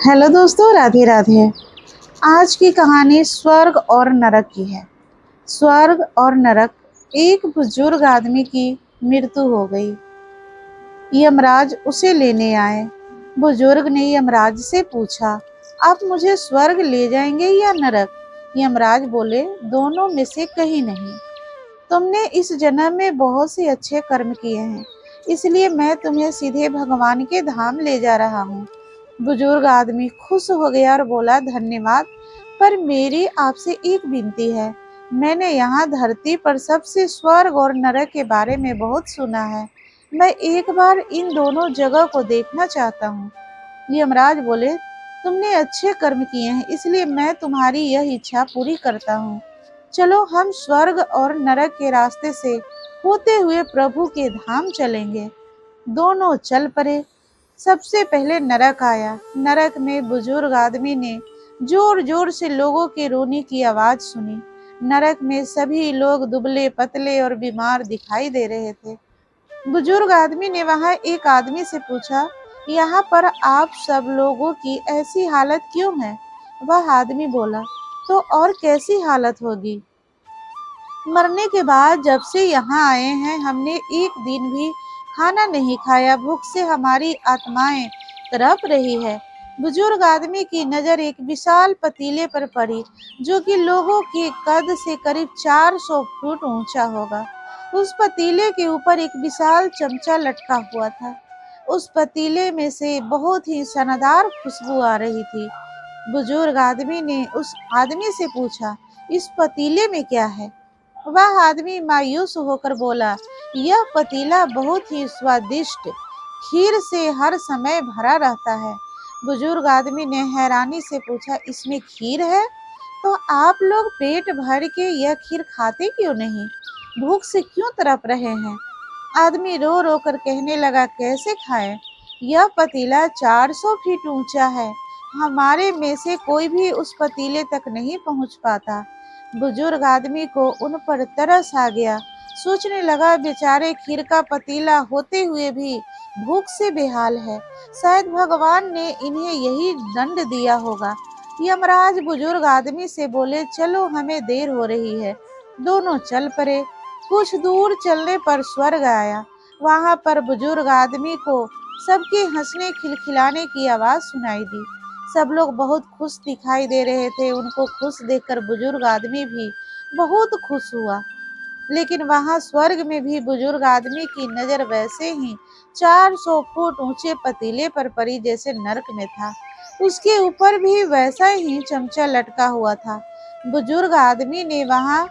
Hello दोस्तों, राधे राधे। आज की कहानी स्वर्ग और नरक की है। स्वर्ग और नरक। एक बुजुर्ग आदमी की मृत्यु हो गई। यमराज उसे लेने आए। बुजुर्ग ने यमराज से पूछा, आप मुझे स्वर्ग ले जाएंगे या नरक? यमराज बोले, दोनों में से कहीं नहीं। तुमने इस जन्म में बहुत से अच्छे कर्म किए हैं, इसलिए मैं तुम्हें सीधे भगवान के धाम ले जा रहा हूँ। बुजुर्ग आदमी खुश हो गया और बोला, धन्यवाद, पर मेरी आपसे एक विनती है। मैंने यहाँ धरती पर सबसे स्वर्ग और नरक के बारे में बहुत सुना है। मैं एक बार इन दोनों जगह को देखना चाहता हूँ। यमराज बोले, तुमने अच्छे कर्म किए हैं, इसलिए मैं तुम्हारी यह इच्छा पूरी करता हूँ। चलो हम स्वर्ग और नरक के रास्ते से होते हुए प्रभु के धाम चलेंगे। दोनों चल पड़े। सबसे पहले नरक आया। नरक में बुजुर्ग आदमी ने जोर जोर से लोगों के रोने की आवाज सुनी। नरक में सभी लोग दुबले पतले और बीमार दिखाई दे रहे थे। बुजुर्ग आदमी ने वहां एक आदमी से पूछा, यहाँ पर आप सब लोगों की ऐसी हालत क्यों है? वह आदमी बोला, तो और कैसी हालत होगी? मरने के बाद जब से यहाँ आए हैं, हमने एक दिन भी खाना नहीं खाया। भूख से हमारी आत्माएं तड़प रही है। बुजुर्ग आदमी की नजर एक विशाल पतीले पर पड़ी, जो कि लोगों के कद से करीब 400 फुट ऊंचा होगा। उस पतीले के ऊपर एक विशाल चमचा लटका हुआ था। उस पतीले में से बहुत ही शानदार खुशबू आ रही थी। बुजुर्ग आदमी ने उस आदमी से पूछा, इस पतीले में क्या है? वह आदमी मायूस होकर बोला, यह पतीला बहुत ही स्वादिष्ट खीर से हर समय भरा रहता है। बुजुर्ग आदमी ने हैरानी से पूछा, इसमें खीर है? तो आप लोग पेट भर के यह खीर खाते क्यों नहीं? भूख से क्यों तड़प रहे हैं? आदमी रो रो कर कहने लगा, कैसे खाएं? यह पतीला 400 फीट ऊंचा है। हमारे में से कोई भी उस पतीले तक नहीं पहुंच पाता। बुजुर्ग आदमी को उन पर तरस आ गया। सोचने लगा, बेचारे खीर का पतीला होते हुए भी भूख से बेहाल है। शायद भगवान ने इन्हें यही दंड दिया होगा। यमराज बुजुर्ग आदमी से बोले, चलो हमें देर हो रही है। दोनों चल पड़े। कुछ दूर चलने पर स्वर्ग आया। वहां पर बुजुर्ग आदमी को सबके हंसने खिलखिलाने की आवाज सुनाई दी। सब लोग बहुत खुश दिखाई दे रहे थे। उनको खुश देखकर बुजुर्ग आदमी भी बहुत खुश हुआ। लेकिन वहां स्वर्ग में भी बुजुर्ग आदमी की नजर वैसे ही 400 फुट ऊंचे पतीले पर पड़ी जैसे नरक में था। उसके ऊपर भी वैसा ही चमचा लटका हुआ था। बुजुर्ग आदमी ने वहां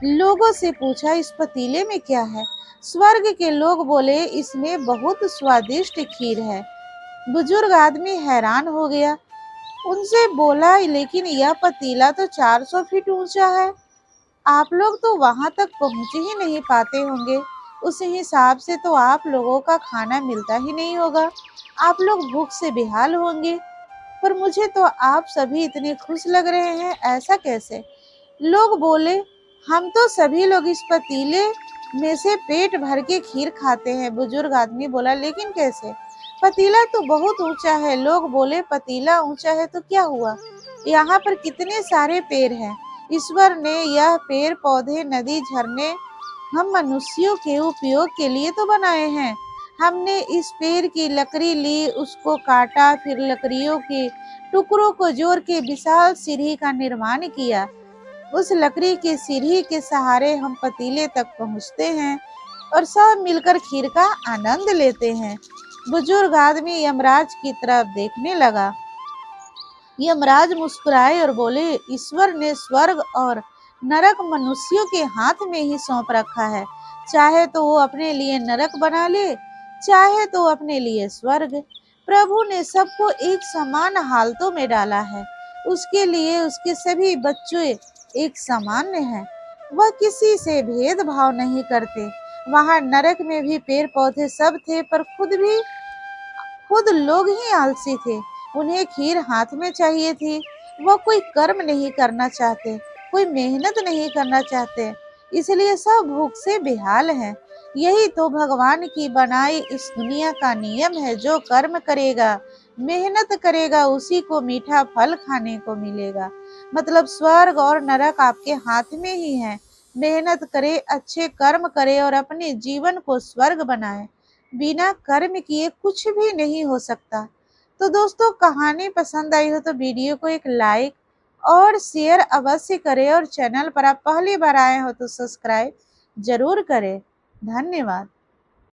लोगों से पूछा, इस पतीले में क्या है? स्वर्ग के लोग बोले, इसमें बहुत स्वादिष्ट खीर है। बुजुर्ग आदमी हैरान हो गया। उनसे बोला, लेकिन यह पतीला तो 400 फीट ऊंचा है। आप लोग तो वहां तक पहुंच ही नहीं पाते होंगे। उस हिसाब से तो आप लोगों का खाना मिलता ही नहीं होगा। आप लोग भूख से बेहाल होंगे। पर मुझे तो आप सभी इतने खुश लग रहे हैं, ऐसा कैसे? लोग बोले, हम तो सभी लोग इस पतीले में से पेट भर के खीर खाते हैं। बुजुर्ग आदमी बोला, लेकिन कैसे? पतीला तो बहुत ऊंचा है। लोग बोले, पतीला ऊंचा है तो क्या हुआ? यहाँ पर कितने सारे पेड़ हैं। ईश्वर ने यह पेड़ पौधे नदी झरने हम मनुष्यों के उपयोग के लिए तो बनाए हैं। हमने इस पेड़ की लकड़ी ली, उसको काटा, फिर लकड़ियों के टुकड़ों को जोड़ के विशाल सीढ़ी का निर्माण किया। उस लकड़ी की सीढ़ी के सहारे हम पतीले तक पहुंचते हैं और सब मिलकर खीर का आनंद लेते हैं। बुजुर्ग आदमी यमराज की तरफ देखने लगा। यमराज मुस्कुराए और बोले, ईश्वर ने स्वर्ग और नरक मनुष्यों के हाथ में ही सौंप रखा है। चाहे तो वो अपने लिए नरक बना ले, चाहे तो अपने लिए स्वर्ग। प्रभु ने सबको एक समान हालतों में डाला है। उसके लिए उसके सभी बच्चे एक सामान्य हैं। वह किसी से भेदभाव नहीं करते। वहां नरक में भी पेड़ पौधे सब थे, पर खुद लोग ही आलसी थे। उन्हें खीर हाथ में चाहिए थी। वह कोई कर्म नहीं करना चाहते, कोई मेहनत नहीं करना चाहते, इसलिए सब भूख से बेहाल हैं। यही तो भगवान की बनाई इस दुनिया का नियम है। जो कर्म करेगा मेहनत करेगा उसी को मीठा फल खाने को मिलेगा। मतलब स्वर्ग और नरक आपके हाथ में ही है। मेहनत करे, अच्छे कर्म करे और अपने जीवन को स्वर्ग बनाए। बिना कर्म किए कुछ भी नहीं हो सकता। तो दोस्तों, कहानी पसंद आई हो तो वीडियो को एक लाइक और शेयर अवश्य करें और चैनल पर आप पहली बार आए हो तो सब्सक्राइब जरूर करें। धन्यवाद।